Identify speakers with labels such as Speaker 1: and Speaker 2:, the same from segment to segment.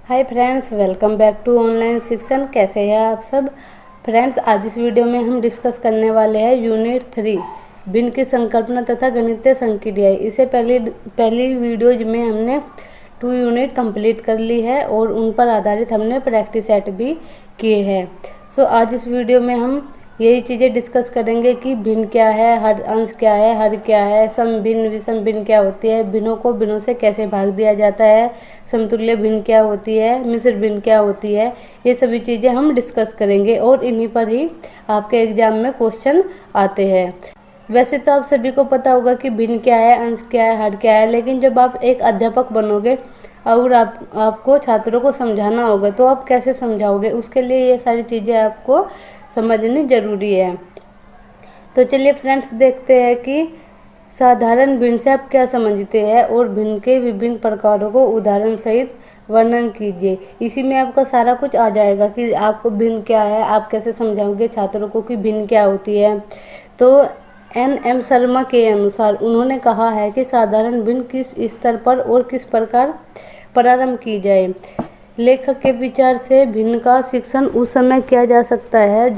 Speaker 1: Hi friends, welcome back to online Shikshan. कैसे हैं आप सब फ्रेंड्स। आज इस वीडियो में हम डिस्कस करने वाले हैं यूनिट 3 भिन्न की संकल्पना तथा गणितीय संक्रियाएं। इसे पहली वीडियोज में हमने 2 यूनिट कंप्लीट कर ली है और उन पर आधारित हमने प्रैक्टिस सेट भी किए हैं। सो आज इस वीडियो में हम यही चीज़ें डिस्कस करेंगे कि भिन्न क्या है, हर अंश क्या है, हर क्या है, सम भिन्न विषम भिन्न क्या होती है, भिन्नों को भिन्नों से कैसे भाग दिया जाता है, समतुल्य भिन्न क्या होती है, मिश्र भिन्न क्या होती है। ये सभी चीज़ें हम डिस्कस करेंगे और इन्हीं पर ही आपके एग्जाम में क्वेश्चन आते हैं। वैसे तो आप सभी को पता होगा कि भिन्न क्या है, अंश क्या है, हर क्या है, लेकिन जब आप एक अध्यापक बनोगे और आपको छात्रों को समझाना होगा तो आप कैसे समझाओगे, उसके लिए ये सारी चीज़ें आपको समझनी जरूरी है। तो चलिए फ्रेंड्स, देखते हैं कि साधारण भिन्न से आप क्या समझते हैं और भिन्न के विभिन्न प्रकारों को उदाहरण सहित वर्णन कीजिए। इसी में आपका सारा कुछ आ जाएगा कि आपको भिन्न क्या है, आप कैसे समझाओगे छात्रों को कि भिन्न क्या होती है। तो NM शर्मा के अनुसार उन्होंने कहा है कि साधारण भिन्न किस स्तर पर और किस प्रकार प्रारंभ की जाए। लेखक के विचार से भिन्न का शिक्षण उस समय किया जा सकता है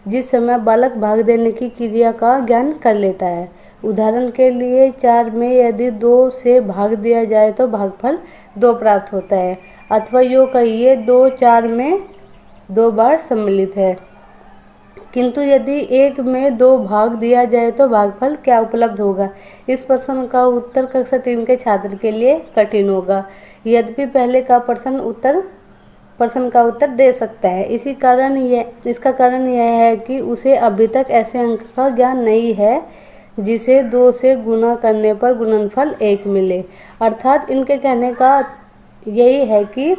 Speaker 1: जिस समय बालक भाग देने की क्रिया का ज्ञान कर लेता है। उदाहरण के लिए 4 में यदि 2 से भाग दिया जाए तो भागफल 2 प्राप्त होता है, अथवा यूँ कहिए 2 4 में 2 बार सम्मिलित है। किंतु यदि 1 में 2 भाग दिया जाए तो भागफल क्या उपलब्ध होगा। इस प्रश्न का उत्तर कक्षा 3 के छात्र के लिए कठिन होगा, यद्यपि पहले का प्रश्न का उत्तर दे सकता है। इसका कारण यह है कि उसे अभी तक ऐसे अंक का ज्ञान नहीं है जिसे 2 से गुणा करने पर गुणनफल 1 मिले। अर्थात इनके कहने का यही है कि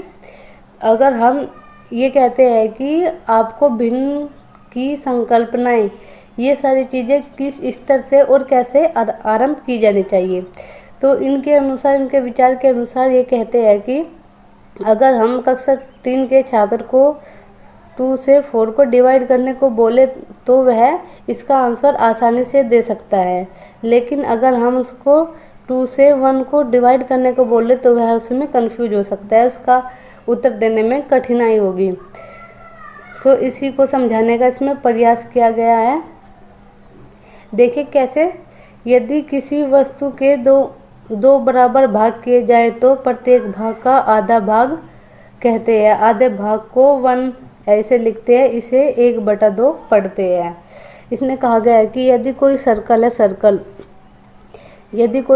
Speaker 1: अगर हम ये कहते हैं कि आपको भिन्न की संकल्पनाएं, ये सारी चीज़ें किस स्तर से और कैसे आरंभ की जानी चाहिए, तो इनके अनुसार, इनके विचार के अनुसार ये कहते हैं कि अगर हम कक्षा 3 के छात्र को 2 से 4 को डिवाइड करने को बोले तो वह इसका आंसर आसानी से दे सकता है, लेकिन अगर हम उसको 2 से 1 को डिवाइड करने को बोले तो वह उसमें कंफ्यूज हो सकता है, उसका उत्तर देने में कठिनाई होगी। तो इसी को समझाने का इसमें प्रयास किया गया है। देखिए कैसे, यदि किसी वस्तु के दो बराबर भाग किए जाए तो प्रत्येक भाग का आधा भाग कहते हैं। आधे भाग को 1 ऐसे लिखते हैं, इसे 1/2 पढ़ते हैं। इसमें कहा गया है कि यदि कोई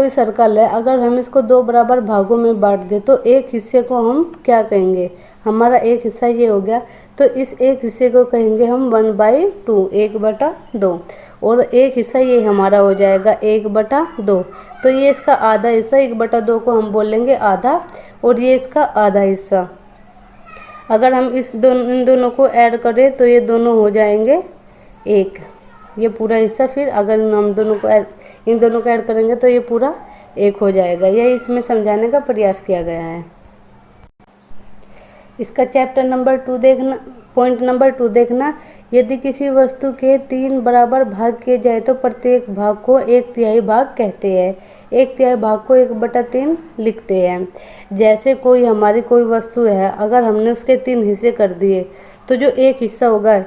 Speaker 1: सर्कल है, अगर हम इसको 2 बराबर भागों में बांट दें तो एक हिस्से को हम क्या कहेंगे, हमारा एक हिस्सा ये हो गया, तो इस एक हिस्से को कहेंगे हम 1/2, 1/2, और एक हिस्सा ये हमारा हो जाएगा 1/2। तो ये इसका आधा हिस्सा 1/2 को हम बोलेंगे आधा, और ये इसका आधा हिस्सा। अगर हम इन दोनों को ऐड करें तो ये दोनों हो जाएंगे 1, ये पूरा हिस्सा। फिर अगर हम इन दोनों को ऐड करेंगे तो ये पूरा 1 हो जाएगा। यही इसमें समझाने का प्रयास किया गया है। इसका पॉइंट नंबर 2 देखना, यदि किसी वस्तु के 3 बराबर भाग किए जाए तो प्रत्येक भाग को 1/3 भाग कहते हैं। 1/3 भाग को 1/3 लिखते हैं। जैसे हमारी कोई वस्तु है, अगर हमने उसके 3 हिस्से कर दिए तो जो एक हिस्सा होगा,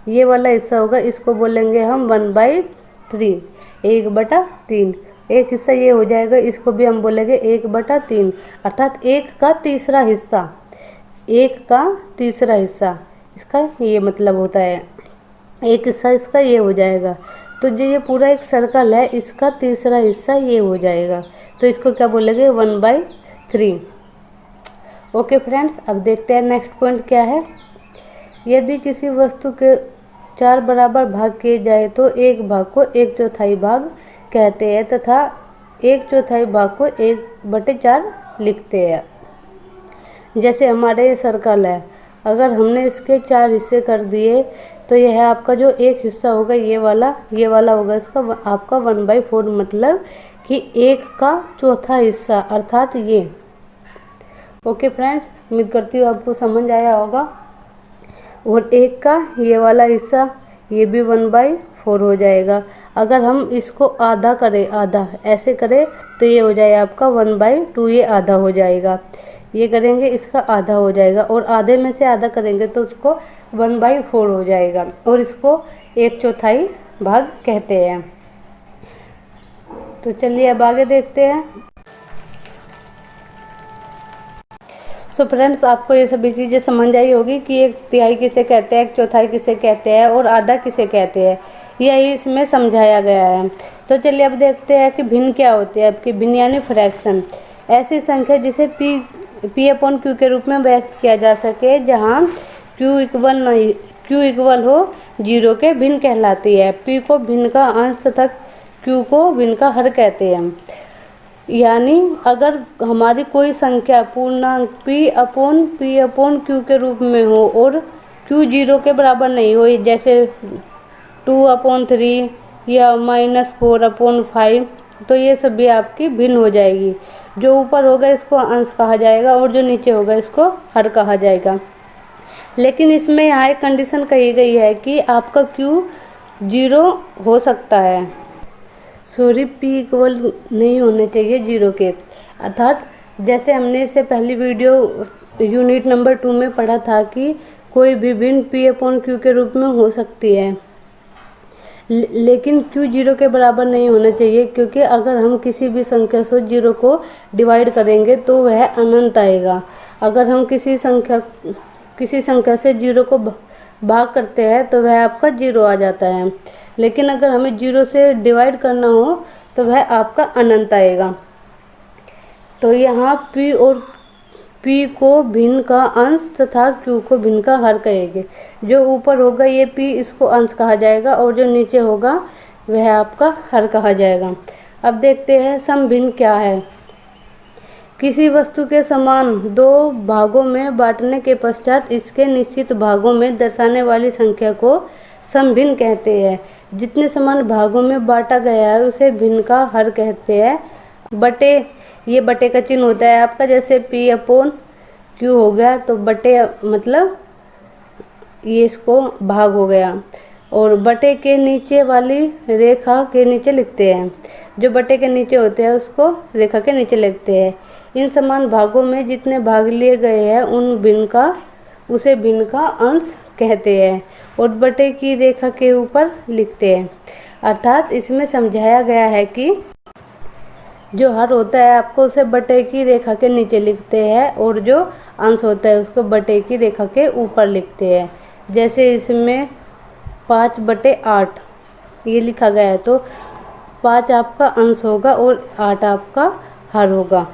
Speaker 1: ये वाला हिस्सा होगा, इसको बोलेंगे हम 1/3, 1/3। एक हिस्सा ये हो जाएगा, इसको भी हम बोलेंगे 1/3, अर्थात 1 का तीसरा हिस्सा इसका ये मतलब होता है। एक हिस्सा इसका ये हो जाएगा, तो जो ये पूरा एक सर्कल है, इसका तीसरा हिस्सा ये हो जाएगा, तो इसको क्या बोलेंगे 1/3। ओके फ्रेंड्स, अब देखते हैं नेक्स्ट पॉइंट क्या है। यदि किसी वस्तु के 4 बराबर भाग किए जाए तो एक भाग को 1/4 भाग कहते हैं तथा 1/4 भाग को 1/4 लिखते हैं। जैसे हमारे ये सर्कल है, अगर हमने इसके 4 हिस्से कर दिए तो यह आपका जो एक हिस्सा होगा, ये वाला होगा इसका आपका 1/4, मतलब कि 1 का चौथा हिस्सा, अर्थात ये। ओके फ्रेंड्स, उम्मीद करती हूँ आपको समझ आया होगा। और 1 का ये वाला हिस्सा, ये भी 1/4 हो जाएगा। अगर हम इसको आधा ऐसे करें तो ये हो जाए आपका 1/2, ये आधा हो जाएगा। ये करेंगे इसका आधा हो जाएगा, और आधे में से आधा करेंगे तो उसको 1/4 हो जाएगा, और इसको 1/4 भाग कहते हैं। तो चलिए अब आगे देखते हैं। सो फ्रेंड्स, आपको ये सभी चीज़ें समझ आई होगी कि 1/3 किसे कहते हैं, 1/4 किसे कहते हैं और आधा किसे कहते हैं, यही इसमें समझाया गया है। तो चलिए अब देखते हैं कि भिन्न क्या होती है। आपकी भिन्न यानी फ्रैक्शन, ऐसी संख्या जिसे P/Q के रूप में व्यक्त किया जा सके जहाँ Q इक्वल हो 0 के भिन्न कहलाती है। P को भिन्न का अंश तथा Q को भिन्न का हर कहते हैं। यानी अगर हमारी कोई संख्या पूर्णांक P/Q के रूप में हो और Q 0 के बराबर नहीं हो, जैसे 2/3 या -4/5, तो ये सभी आपकी भिन्न हो जाएगी। जो ऊपर होगा इसको अंश कहा जाएगा और जो नीचे होगा इसको हर कहा जाएगा। लेकिन इसमें यहाँ एक कंडीशन कही गई है कि आपका Q 0 हो सकता है, सॉरी P इक्वल नहीं होने चाहिए 0 के। अर्थात जैसे हमने इससे पहली वीडियो यूनिट नंबर 2 में पढ़ा था कि कोई भी भिन्न P/Q के रूप में हो सकती है, लेकिन Q 0 के बराबर नहीं होना चाहिए, क्योंकि अगर हम किसी भी संख्या से 0 को डिवाइड करेंगे तो वह अनंत आएगा। अगर हम किसी संख्या से 0 को भाग करते हैं तो वह आपका 0 आ जाता है, लेकिन अगर हमें 0 से डिवाइड करना हो तो वह आपका अनंत आएगा। तो यहाँ P को भिन्न का अंश तथा Q को भिन्न का हर कहेंगे। जो ऊपर होगा ये P, इसको अंश कहा जाएगा, और जो नीचे होगा वह आपका हर कहा जाएगा। अब देखते हैं समभिन्न क्या है। किसी वस्तु के समान दो भागों में बांटने के पश्चात इसके निश्चित भागों में दर्शाने वाली संख्या को समभिन्न कहते हैं। जितने समान भागों में बांटा गया है उसे भिन्न का हर कहते हैं। बटे, ये बटे का चिन्ह होता है आपका, जैसे P/Q हो गया तो बटे मतलब ये इसको भाग हो गया, और बटे के नीचे वाली रेखा के नीचे लिखते हैं। जो बटे के नीचे होते हैं उसको रेखा के नीचे लिखते हैं। इन समान भागों में जितने भाग लिए गए हैं उसे भिन्न का अंश कहते हैं, और बटे की रेखा के ऊपर लिखते हैं। अर्थात इसमें समझाया गया है कि जो हर होता है आपको उसे बटे की रेखा के नीचे लिखते हैं, और जो अंश होता है उसको बटे की रेखा के ऊपर लिखते हैं। जैसे इसमें 5/8 ये लिखा गया है, तो 5 आपका अंश होगा और 8 आपका हर होगा।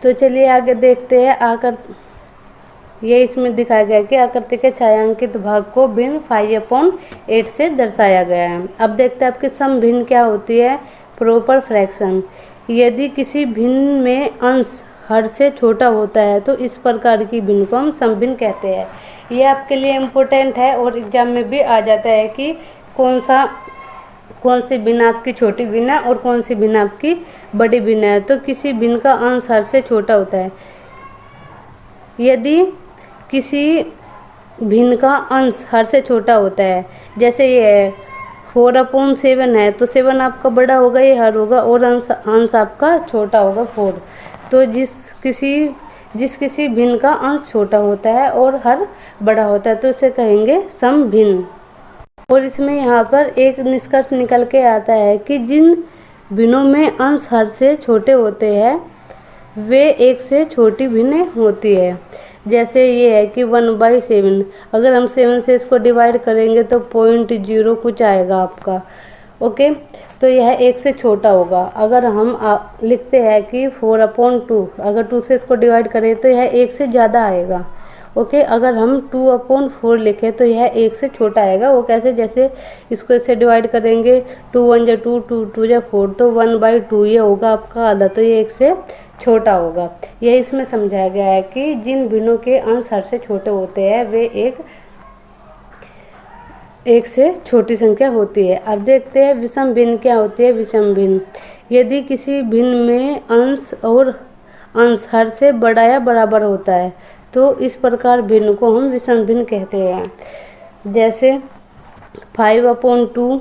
Speaker 1: तो चलिए आगे देखते हैं। ये इसमें दिखाया गया है कि आकृति के छायांकित भाग को भिन्न 5/8 से दर्शाया गया है। अब देखते हैं आपकी समभिन्न क्या होती है। प्रॉपर फ्रैक्शन, यदि किसी भिन्न में अंश हर से छोटा होता है तो इस प्रकार की भिन्न को हम समभिन्न कहते हैं। ये आपके लिए इम्पोर्टेंट है और एग्जाम में भी आ जाता है कि कौन सी भिन्न आपकी छोटी भिन्न है और कौन सी भिन्न आपकी बड़ी भिन्न है। तो किसी भिन्न का अंश हर से छोटा होता है। यदि किसी भिन्न का अंश हर से छोटा होता है, जैसे ये है 4/7 है, तो 7 आपका बड़ा होगा, ये हर होगा, और अंश आपका छोटा होगा 4। तो जिस किसी भिन्न का अंश छोटा होता है और हर बड़ा होता है तो इसे कहेंगे समभिन्न। और इसमें यहाँ पर एक निष्कर्ष निकल के आता है कि जिन भिन्नों में अंश हर से छोटे होते हैं वे एक से छोटी भिन्न होती है। जैसे ये है कि 1/7, अगर हम 7 से इसको डिवाइड करेंगे तो 0.0 कुछ आएगा आपका, ओके। तो यह 1 से छोटा होगा। अगर हम लिखते हैं कि 4/2, अगर 2 से इसको डिवाइड करें तो यह 1 से ज़्यादा आएगा, ओके। अगर हम 2/4 लिखें तो यह 1 से छोटा आएगा। वो कैसे, जैसे इसको इससे डिवाइड करेंगे 2 1 जा 2, 2 2 जा 4, तो 1/2 ये होगा आपका आधा, तो ये 1 से छोटा होगा। यह इसमें समझाया गया है कि जिन भिन्नों के अंश हर से छोटे होते हैं वे एक से छोटी संख्या होती है। अब देखते हैं विषम भिन्न क्या होती है। विषम भिन्न, यदि किसी भिन्न में अंश हर से बड़ा या बराबर होता है तो इस प्रकार भिन्न को हम विषम भिन्न कहते हैं। जैसे 5/2,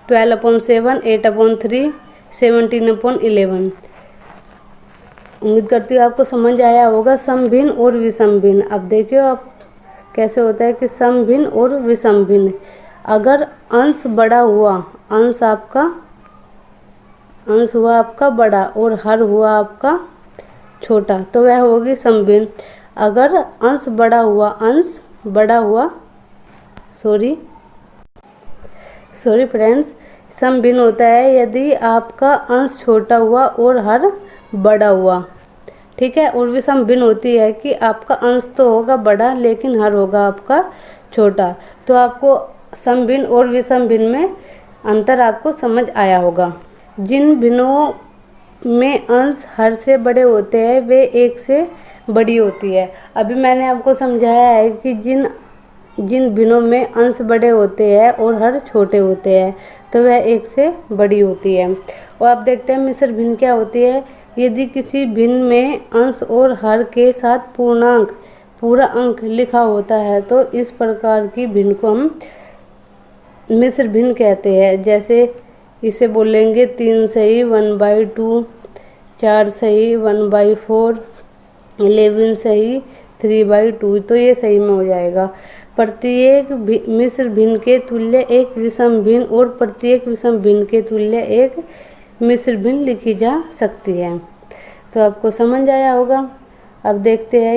Speaker 1: 12/7, 8/3, 17/11। उम्मीद करती हूँ आपको समझ आया होगा सम भिन्न और विषम भिन्न। अब देखिए आप कैसे होता है कि सम भिन्न और विषम भिन्न। अगर अंश बड़ा हुआ, अंश हुआ आपका बड़ा और हर हुआ आपका छोटा, तो वह होगी सम भिन्न। अगर अंश बड़ा हुआ सॉरी फ्रेंड्स, सम भिन्न होता है यदि आपका अंश छोटा हुआ और हर बड़ा हुआ। ठीक है। और विषम भिन्न होती है कि आपका अंश तो होगा बड़ा लेकिन हर होगा आपका छोटा। तो आपको सम भिन्न और विषम भिन्न में अंतर आपको समझ आया होगा। जिन भिन्नों में अंश हर से बड़े होते हैं वे एक से बड़ी होती है। अभी मैंने आपको समझाया है कि जिन भिन्नों में अंश बड़े होते हैं और हर छोटे होते हैं तो वह एक से बड़ी होती है। और आप देखते हैं मिश्र भिन्न क्या होती है। यदि किसी भिन्न में अंश और हर के साथ पूरा अंक लिखा होता है तो इस प्रकार की भिन्न को हम मिश्र भिन्न कहते हैं। जैसे इसे बोलेंगे 3 सही 1/2, 4 सही 1/4, 11 सही 3/2, तो ये सही में हो जाएगा। प्रत्येक मिश्र भिन्न के तुल्य एक विषम भिन्न और प्रत्येक विषम भिन्न के तुल्य एक मिश्र भिन्न लिखी जा सकती है। तो आपको समझ आया होगा। अब देखते हैं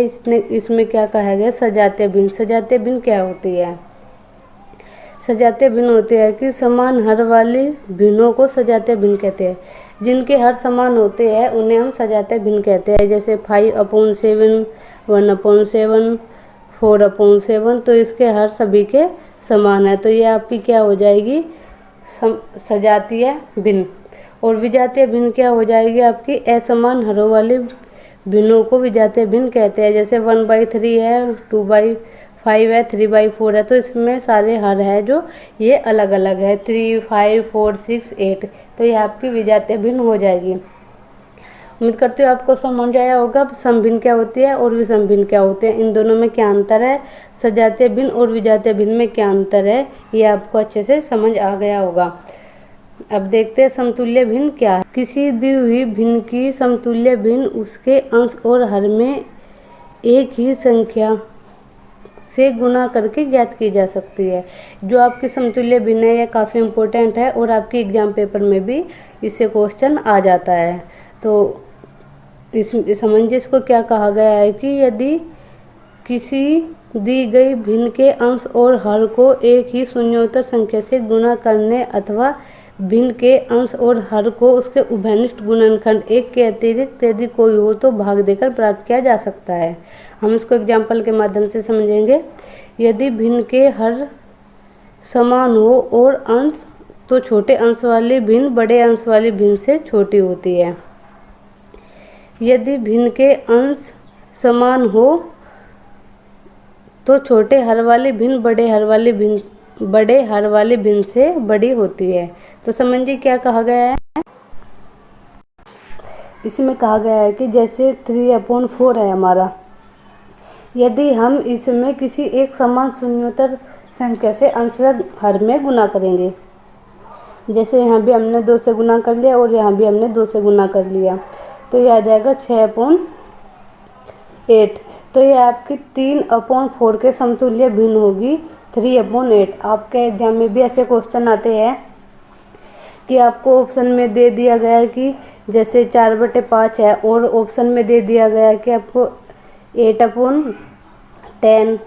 Speaker 1: इसमें क्या कहा गया। सजातीय भिन्न। सजातीय भिन्न क्या होती है। सजातीय भिन्न होते हैं कि समान हर वाली भिन्नों को सजातीय भिन्न कहते हैं। जिनके हर समान होते हैं उन्हें हम सजातीय भिन्न कहते हैं। जैसे 5/7, 1/7, 4/7, तो इसके हर सभी के समान है, तो ये आपकी क्या हो जाएगी सजातीय भिन्न। और विजातीय भिन्न क्या हो जाएगी आपकी असमान हरों वाली भिन्नों को विजातीय भिन्न कहते हैं। जैसे 1/3 है, 2/5 है, 3/4 है, तो इसमें सारे हर है जो ये अलग अलग है। 3, 5, 4, 6, 8, तो ये आपकी विजातीय भिन्न हो जाएगी। उम्मीद करती हूँ आपको समझ आया होगा सम भिन्न क्या होती है और विषम भिन्न क्या होते हैं, इन दोनों में क्या अंतर है, सजातीय भिन्न और विजातीय भिन्न में क्या अंतर है, ये आपको अच्छे से समझ आ गया होगा। अब देखते हैं समतुल्य भिन्न क्या है। किसी दी हुई भिन्न की समतुल्य भिन्न उसके अंश और हर में एक ही संख्या से गुना करके ज्ञात की जा सकती है। जो आपकी समतुल्य भिन्न है यह काफ़ी इम्पोर्टेंट है और आपके एग्जाम पेपर में भी इससे क्वेश्चन आ जाता है। तो समझिए इसको क्या कहा गया है कि यदि किसी दी गई भिन्न के अंश और हर को एक ही शून्योत्तर संख्या से गुणा करने अथवा भिन्न के अंश और हर को उसके उभयनिष्ठ गुणनखंड एक के अतिरिक्त यदि कोई हो तो भाग देकर प्राप्त किया जा सकता है। हम इसको एग्जाम्पल के माध्यम से समझेंगे। यदि भिन्न के हर समान हो और अंश, तो छोटे अंश वाली भिन्न बड़े अंश वाली भिन्न से छोटी होती है। यदि भिन्न के अंश समान हो तो छोटे हर वाली भिन्न बड़े हर वाली भिन्न से बड़ी होती है। तो समझिए क्या कहा गया है। इसमें कहा गया है कि जैसे 3/4 है हमारा, यदि हम इसमें किसी एक समान शून्योत्तर संख्या से अंश व हर में गुना करेंगे, जैसे यहाँ भी हमने 2 से गुना कर लिया और यहाँ भी हमने 2 से गुना कर लिया, तो यह आ जाएगा 6/8। तो यह आपकी 3/4 के समतुल्य भिन्न होगी 3/8। आपके एग्जाम में भी ऐसे क्वेश्चन आते हैं कि आपको ऑप्शन में दे दिया गया है कि जैसे 4/5 है और ऑप्शन में दे दिया गया है कि आपको 8/10,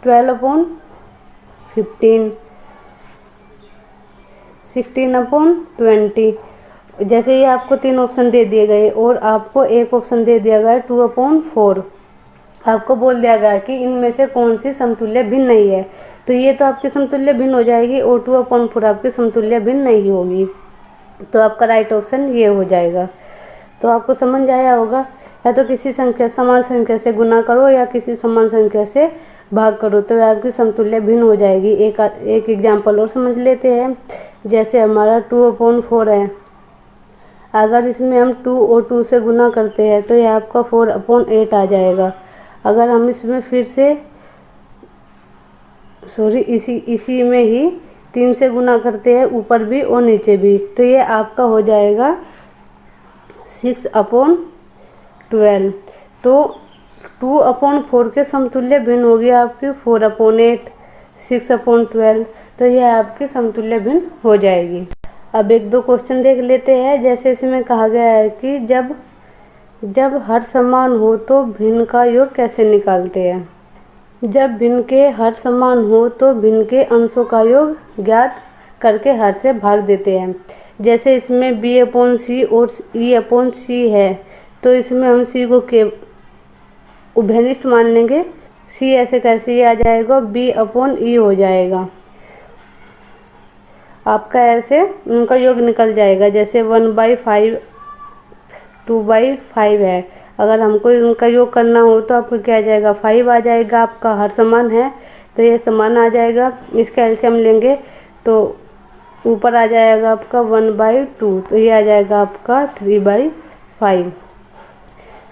Speaker 1: 12/15, 16/20। जैसे ये आपको 3 ऑप्शन दे दिए गए और आपको एक ऑप्शन दे दिया गया है 2/4। आपको बोल दिया गया कि इनमें से कौन सी समतुल्य भिन्न नहीं है, तो ये तो आपकी समतुल्य भिन्न हो जाएगी और 2/4 आपकी समतुल्य भिन्न नहीं होगी, तो आपका राइट ऑप्शन ये हो जाएगा। तो आपको समझ आया होगा। या तो किसी समान संख्या से गुना करो या किसी समान संख्या से भाग करो, तो आपकी समतुल्य भिन्न हो जाएगी। एक एग्जाम्पल और समझ लेते हैं। जैसे हमारा 2/4 है, अगर इसमें हम 2 और 2 से गुना करते हैं तो यह आपका 4/8 आ जाएगा। अगर हम इसमें फिर से इसी में ही 3 से गुना करते हैं ऊपर भी और नीचे भी, तो ये आपका हो जाएगा 6/8। 12। तो 2/4 के समतुल्य भिन्न होगी आपकी 4/8, 6/12। तो यह आपकी समतुल्य भिन्न हो जाएगी। अब एक दो क्वेश्चन देख लेते हैं। जैसे इसमें कहा गया है कि जब हर समान हो तो भिन्न का योग कैसे निकालते हैं। जब भिन्न के हर समान हो तो भिन्न के अंशों का योग ज्ञात करके हर से भाग देते हैं। जैसे इसमें b/c और e/c है, तो इसमें हम c को के उभयनिष्ठ मान लेंगे। c ऐसे कैसे आ जाएगा, b/e हो जाएगा। आपका ऐसे उनका योग निकल जाएगा। जैसे 1/5 2/5 है, अगर हमको उनका योग करना हो तो आपको क्या आ जाएगा, 5 आ जाएगा। आपका हर समान है तो ये समान आ जाएगा। इसका एलसीएम लेंगे तो ऊपर आ जाएगा आपका 1/2, तो ये आ जाएगा आपका 3/5।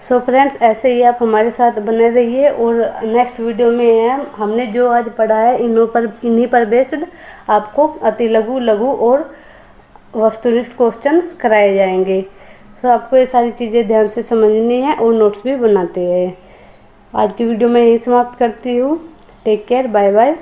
Speaker 1: सो फ्रेंड्स, ऐसे ही आप हमारे साथ बने रहिए और नेक्स्ट वीडियो में हमने जो आज पढ़ा है इन्हीं पर बेस्ड आपको अति लघु, लघु और वस्तुनिष्ठ क्वेश्चन कराए जाएंगे। सो आपको ये सारी चीज़ें ध्यान से समझनी है और नोट्स भी बनाते हैं। आज की वीडियो में यही समाप्त करती हूँ। Take care, bye bye.